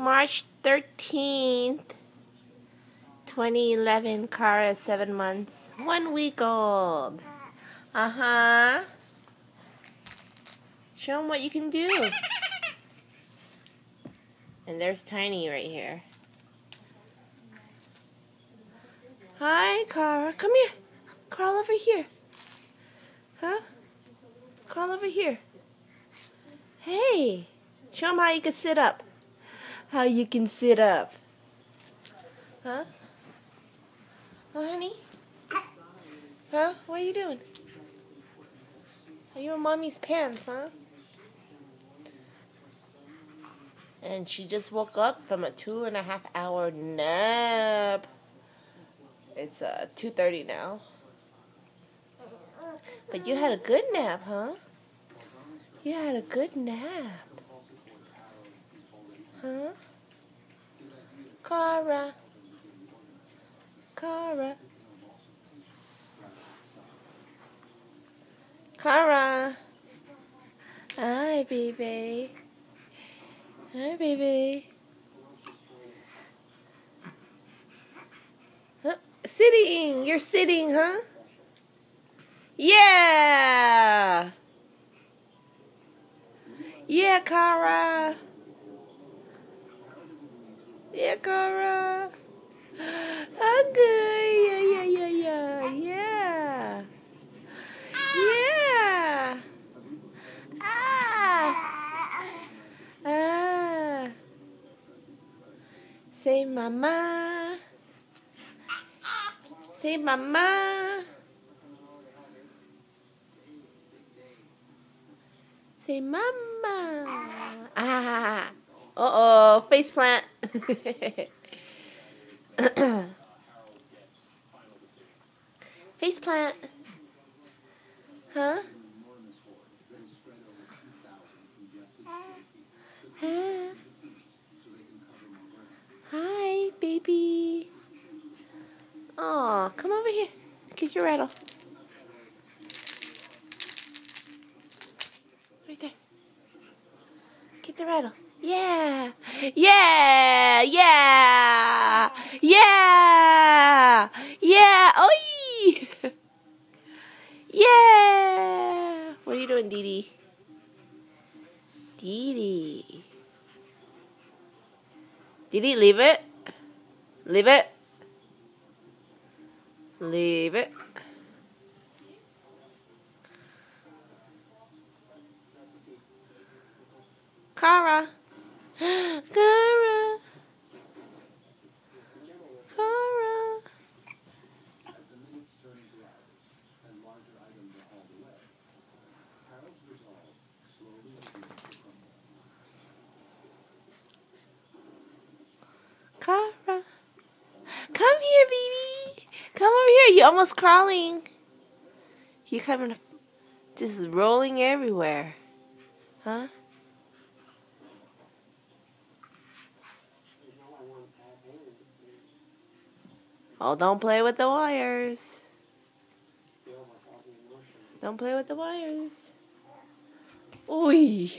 March 13th, 2011. Kara is 7 months, 1 week old. Uh-huh. Show them what you can do. And there's Tiny right here. Hi, Kara. Come here. Crawl over here. Huh? Crawl over here. Hey. Show them how you can sit up. How you can sit up. Huh? Oh, honey? Huh? What are you doing? Are you in Mommy's pants, huh? And she just woke up from a 2.5-hour nap. It's 2:30 now. But you had a good nap, huh? You had a good nap. Huh? Kara. Kara. Kara. Hi, baby. Hi, baby. Huh? Sitting. You're sitting, huh? Yeah. Yeah, Kara. Yeah, Kara. Okay. Yeah. Yeah. Ah. Say mama. Say mama. Say mama. Ah. Uh-oh. Face plant. Face plant. Huh? Huh? Hi, baby. Aw, come over here. Kick your rattle. Right there. Kick the rattle. Yeah. Yeah. Yeah. Yeah. Yeah. Oi. Yeah. What are you doing, Dee Dee? Dee Dee. Dee Dee, leave it. Leave it. Leave it. Kara. Kara. Kara. Kara. Come here, baby. Come over here. You're almost crawling. You coming? This is rolling everywhere. Huh? Oh, don't play with the wires. Don't play with the wires. Oi.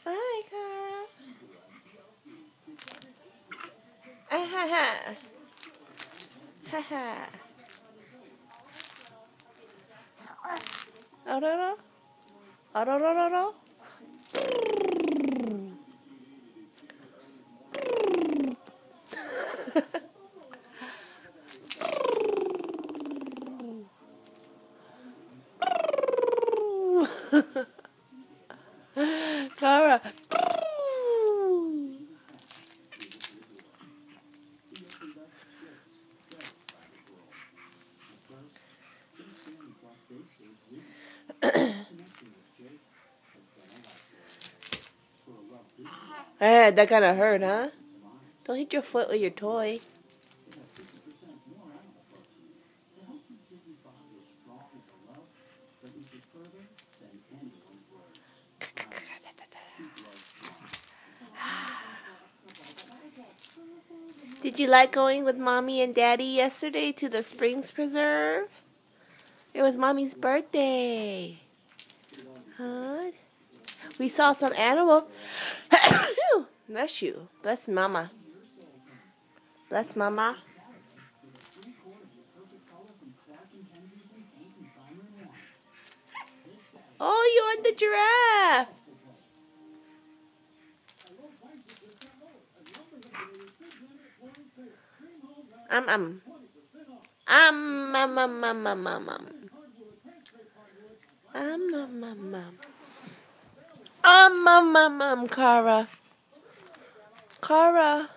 Hi, Kara. Ha ha ha. Aroro. Aroro. Kara. That kind of hurt, huh? Don't hit your foot with your toy. Did you like going with Mommy and Daddy yesterday to the Springs Preserve? It was Mommy's birthday. Huh? We saw some animal. Bless you. Bless Mama. Bless Mama. Oh, you want the giraffe. Um. Cara. Cara.